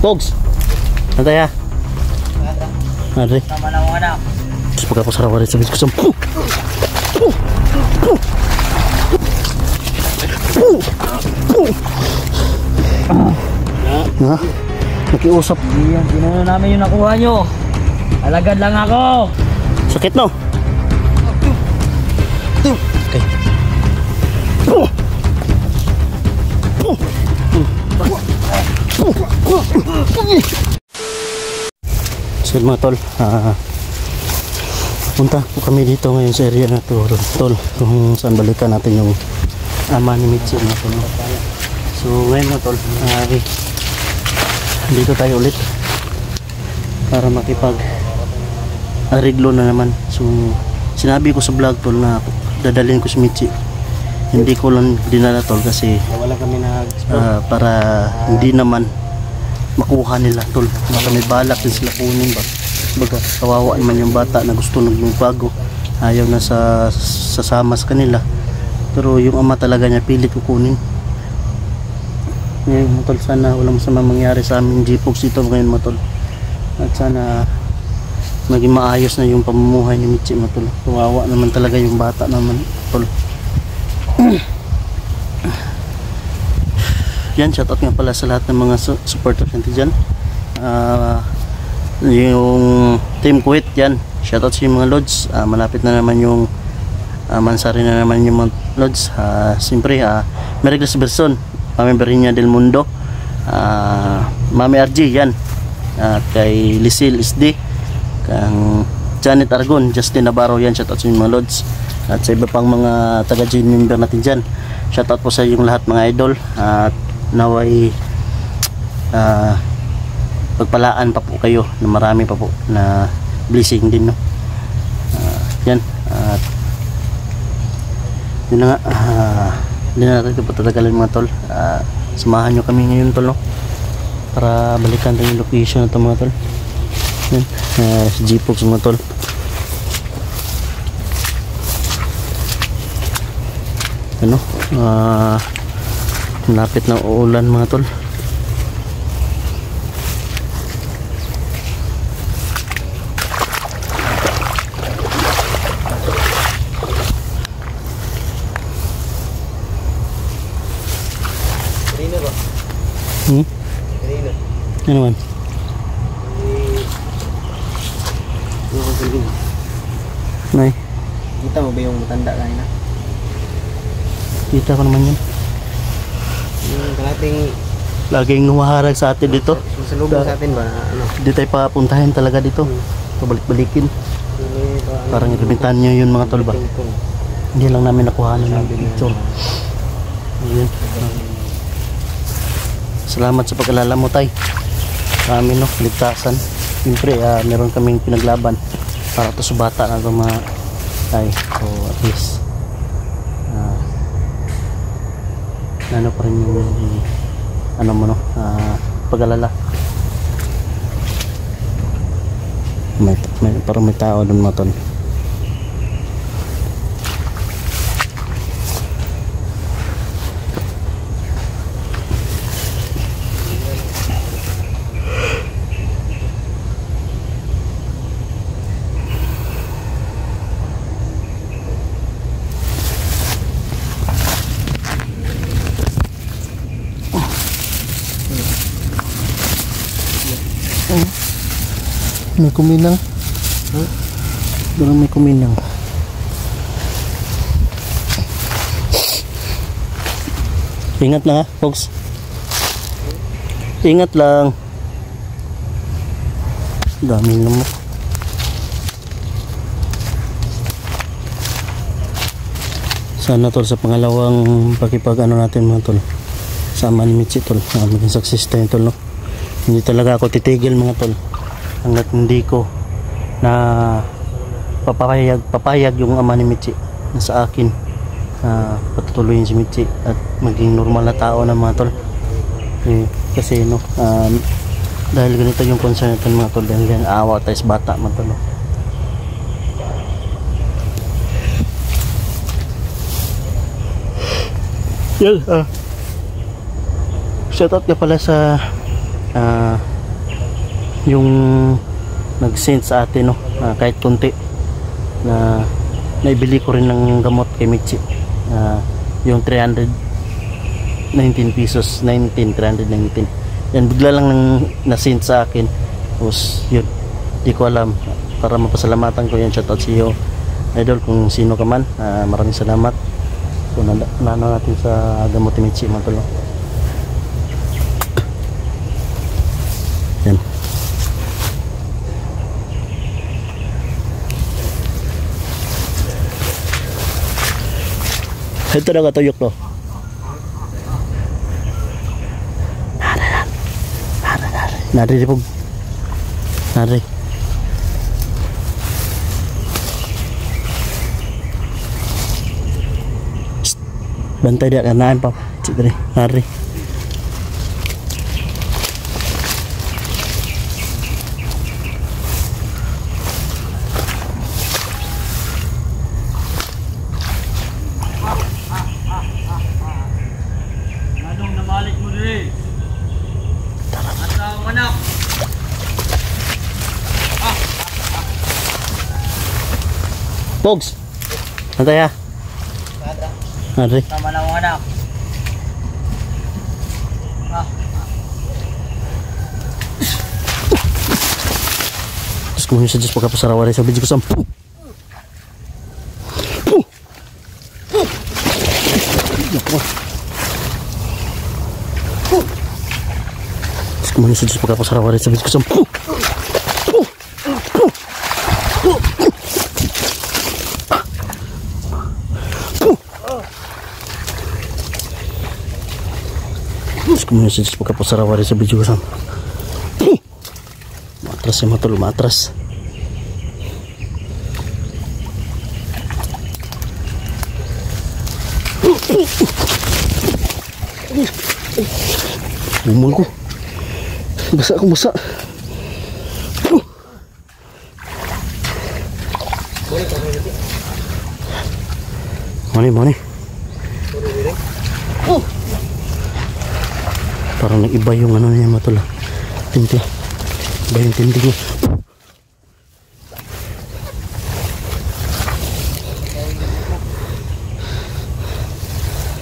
Pogs. Nantay ha. Nari. Tama na mo na. Terus pagka ko sarawa rin sa bis ko sa ha? Nakiusap. Yan, pinuno namin yung nakuha nyo. Alagad lang ako. Sakit no? Okay. So mga tol, punta po kami dito ngayon sa area na to, tol, kung saan balikan natin yung ama ni Mitchie na to, no? So ngayon mga tol, dito tayo ulit para makipag ariglo na naman. So sinabi ko sa vlog tol na dadalhin ko si Mitchie, hindi ko lang dinala tol kasi wala kami para hindi naman makuha nila tol. Baka may balak din sila kunin ba. Baga kawawa naman yung bata na gusto nagbago, ayaw na sasama sa kanila, pero yung ama talaga niya pilit kukunin. Ngayon tol, sana walang masama mangyari sa aming G-Pogs dito ngayon mga tol, at sana maging maayos na yung pamumuhay ni Mitchie mga tol. Kawawa naman talaga yung bata naman tol. Yan, shoutout nga pala sa lahat ng mga supporters natin dyan. Yung Team Kuwait yan, shoutout sa yung mga lods. Malapit na naman yung mansari na naman yung mga lods. Siyempre, Merry Christmas Berson, Mami Berinya del Mundo, Mami RG yan, kay Lisil SD, kang Janet Aragon, Justin Navarro yan, shoutout sa yung mga lods. At sa iba pang mga taga-G member natin dyan, shoutout po sa yung lahat mga idol. At naway pagpalaan pa po kayo na marami pa po na blessing din, no? Yan, at yun na nga, hindi na natin ito patatagalin mga tol. Samahan nyo kami ngayon tol, no? Para balikan tayo yung location na ito mga tol. Yan, si G-Pogs mga tol. Ano, malapit na uulan mga tol. Karina ba? Karina. Ano man? Nay, Kita mo ba yung matanda kanina? kita ko naman yun. Yung kalating Laging humaharag sa atin dito. masalubong sa atin ba? Ano? Hindi tayo papuntahin talaga dito. Pabalik-balikin. Parang irimitan nyo yun mga tol ba? Hindi lang namin nakuhanan ng picture. Ayun. Salamat sa pag-alala mo tay. Kami no, ligtasan. Siyempre meron kaming pinaglaban para to sa bata na ito mga tay. So at least ano pa rin yung ano mo no, pag-alala. Parang may tao doon mga tol. May kuminang. Doon may kuminang. Ingat lang ha, folks. Ingat lang. Dami naman. Sana tol sa pangalawang pakipag ano natin mga tol. Sama ni Mitchie tol. Maging success tayo tol, no? Hindi talaga ako titigil mga tol hanggat hindi ko na papayag yung ama ni Mitchie na sa akin patutuloyin si Mitchie at maging normal na tao na mga tol. Kasi no, dahil ganito yung concern natin mga tol, dahil yan awa tayo sa bata mga tol, no? Yan, shoutout ka pala sa yung nag-send sa atin, no, kahit konti, na naibili ko rin ng gamot kay Michi, yung 319 pesos, 319 yan, bigla lang nang na-send sa akin. Tapos yun, di ko alam, para mapasalamatan ko yan. Shoutout sa iyo, idol, kung sino ka man. Maraming salamat. So nano natin sa gamot ni Michi, mga tol. Yan. Ito na katuyok to. Nari di po. Nari. Bantay dia kanaan pa. Cik tadi. Nari. Anong namalik mo diri? Asa anak? Pogs. Bantay ha. Nari. Tama na ang anak. Terus kemudian saja pagkapasarawa rin sa video ko sa terus kemudian saja pagkapasarawa rin sa video ko sa terus kemudian saja pagkapasarawa rin sa video ko sa matras ya matulog, matras. Bumul ko. Basa akong basa. Mani. Parang nag-iba yung ano niya, matula. Tinti. Iba yung tinti niya.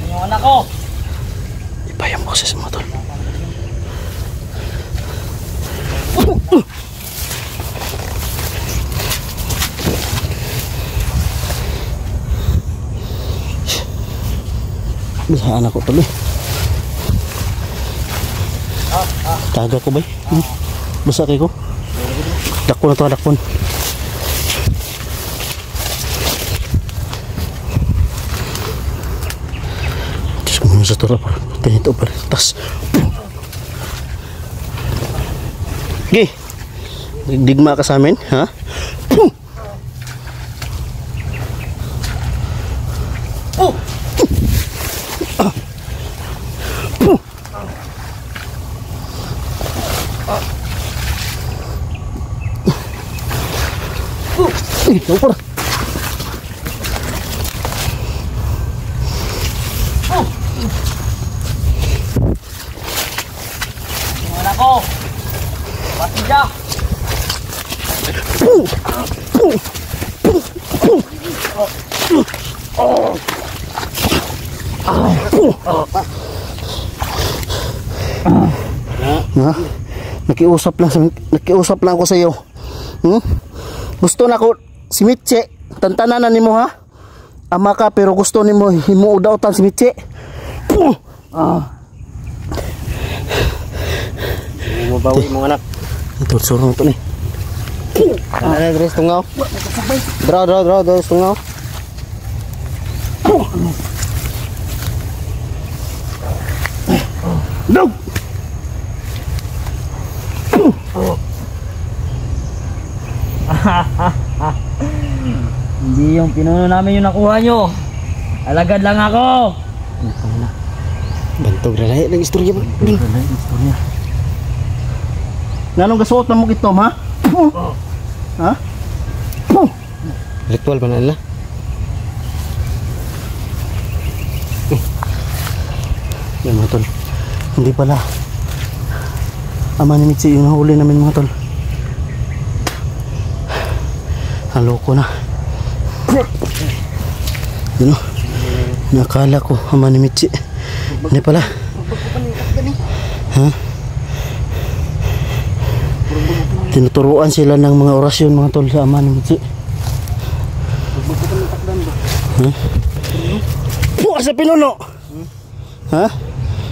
Yung anak ko. Iba yung boses mo, tol. Basahan ako, tol. Taga ko ba? Basa kayo ko. Dakpon na to, dakpon. Diyos ko muna sa tura. Ganito pa rin. Tas. Okay. Digma ka sa amin, ha? Ito pa. Yung anak ko. Pati siya. Nakiusap lang ako sa iyo. Gusto na ko si Michi, tantananan nimo ha. Ama ka pero gusto nimo himuudaw-utan si Michi. Mabawi mo anak. Ito surong to ni. Ano dres tungaw? Draw dres tungaw. Dog. Hindi yung pinuno namin yung nakuha nyo. Alagad lang ako. Bantog na lahi ng istorya ba? Nanong gasuot na mo itom ha? Ha? Ritual ba nila? Yan mga tol. Hindi pala ama ni Michi yung nahuli namin mga tol. Haloko na. Ano? Nakala ko ama ni Mitsi. Hindi pala. Ha? Tinuturuan sila ng mga orasyon mga tol sa ama ni Mitsi. Ha? Puwa sa pinuno. Ha?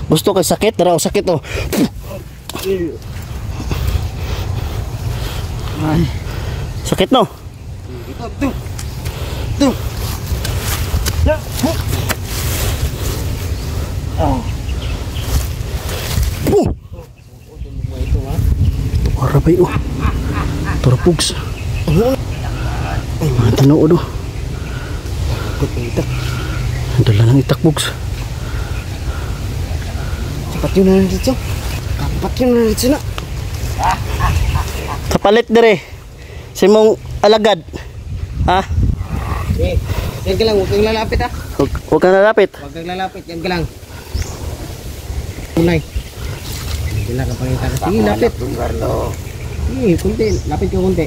Gusto kay sakit? Tara o sakit o. Sakit no? Arabay oh. Turpugs. Ay mga tinuod oh. Dala ng itak bugs. Kapat yun na dito. Kapat yun na dito na. Kapalit dire. Si mong alagad. Ha? Yan ka lang, huwag kang lalapit ha. Huwag kang lalapit. Huwag kang lalapit, yan ka lang. Unay. Hindi lang kapangita ka. Sige, lapit. Sige, kunti. Lapit ka kunti.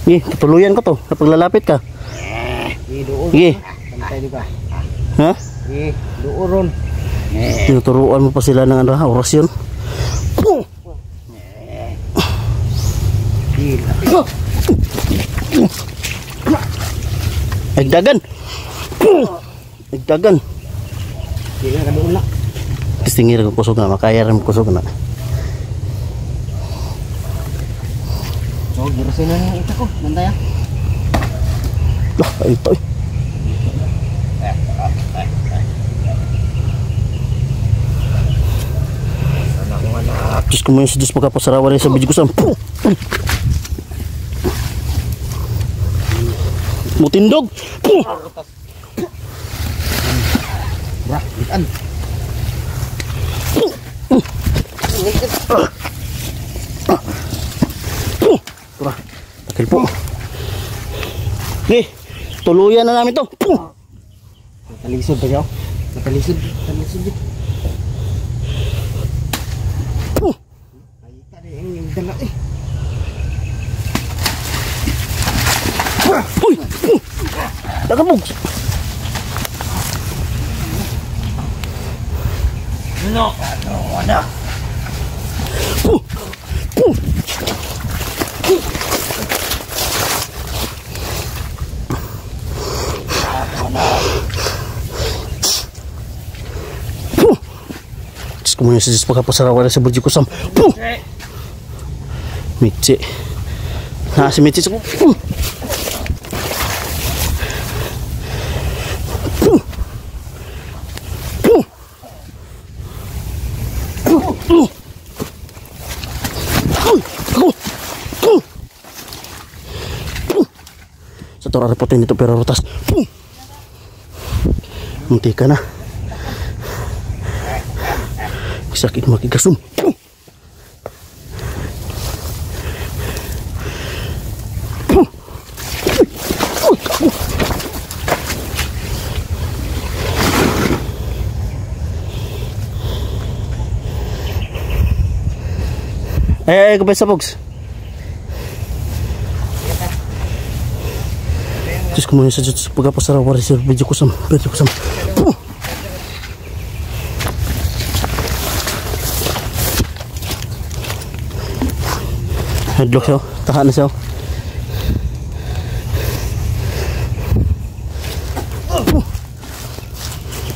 Sige, tutuluyan ko to. Kapag lalapit ka. Sige, doon. Sige. Pantay di ba? Ha? Sige, doon. Tinuturuan mo pa sila ng orasyon. Sige, lapit. Agdagan. Agdagan. Sige, doon na. Kistingir ko kusog na. Makaya rin kusog na. So, girosin na yung ita ko. Bantay ha. Lah, ito eh. Diyos ko mo yung sa Diyos magkapasarawa rin sa bidyo ko sa mutindog. Bra, ikan. Tura, takil po. Okay, tuluyan na namin to. Natalisod pa siya. Natalisod. Natalisod dito. Ay, tadi yung dala eh. Uy! Nakabog! Ano? Ano? Diyos ko muna sa Diyos pagkapasarawa rin sa bidyo ko sa Mitsi. Si Mitsi sa sa tora repotin nito pero rutas. Munti ka na. Sakit makigasum. Kapag sa box. Diyos ko muna sa Diyos pagkapasarawa rin sa bidyo ko sa headlock siya, tahan na siya.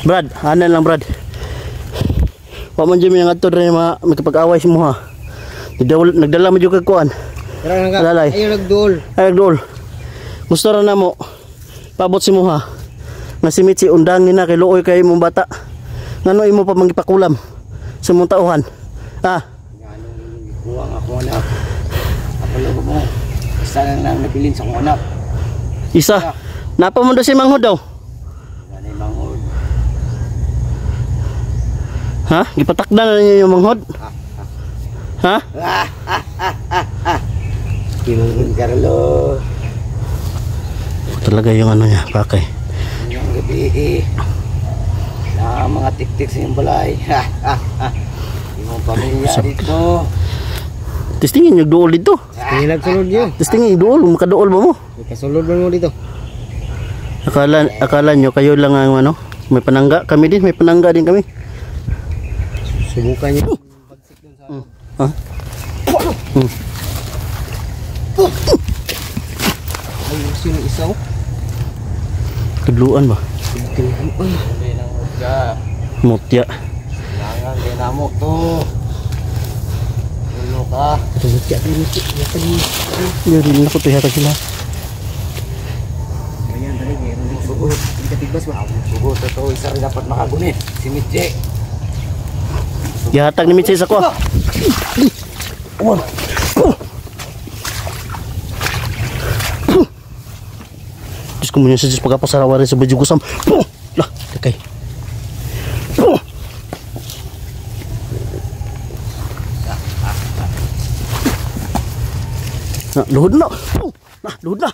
Brad, anan lang Brad. Paman dyan yung ato rin may kapag-away si mo ha. Nagdala mo dyan kagkuhan. Alalay. Ayaw nagdool. Ayaw nagdool. Gusto rin na mo, paabot si mo ha. Nga si Mitsi, undangin na kay Looy kay mong bata. Ngano imo pa mangipakulam sa mong tauhan. Ha? Kuwang ako anak. Apalo mo. Isa lang nabilin sa kong anak. Isa? Napa mo daw si Manghod daw? Ganay Manghod. Ha? Gipatakda na niyo yung Manghod? Ha? Kimangin Carlo. Talaga yung ano niya, pakay. Yung gabi na mga tiktik sa iyong balay. Yung pamilya dito. Testingin yung duol dito. Hindi nagsulod yun. Testingin yung duol. Makaduol ba mo? Ikasulod mo dito. Akala nyo kayo lang ang ano. May panangga. Kami din. May panangga din kami. Subukan nyo. Pagsik dun sa... Ha? Ay, gusto yung isaw. Tudluan ba? Tudluan. Hindi lang mutya. Mutya. Langan, hindi na mo to. Tulo ka. Mutya, mutya. Hindi na ko to yata sila. Ayan, dali. Sugot. Hindi ka tigbas ba? Sugot. Ito, isa rin dapat makagunit. Si Mitche. Gihatag ni Mitche sa ko. Diyos ko muna sa Diyos pagkapasarawa rin sa baju kusam. Lah, kakay. Nah, luhod na. Nah, luhod na.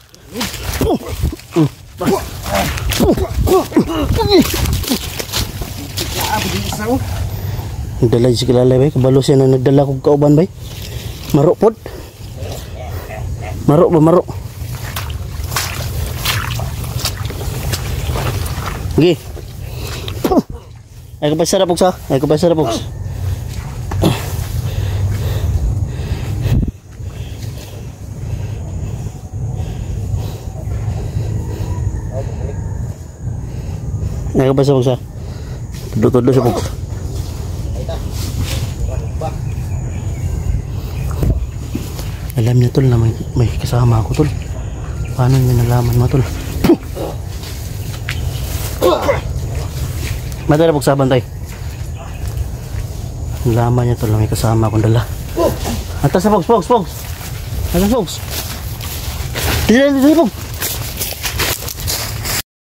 Nagdala si kilala bay, kabalo siya na nagdala kong kauban bay. Maro pod. Maro ba maro? Gi. Ay kapay sarap sa. Ay kapay sarap og. Ay kapay sarap sa. Tudo-tudo sa pog. Alam niya tol na may kasama ako tol. Paano niya nalaman mo tol? Mata na pagsaban tayo. Nalaman niya tol na may kasama akong dala. Atas sa Pogs. Atas sa Pogs. Dito, Pogs.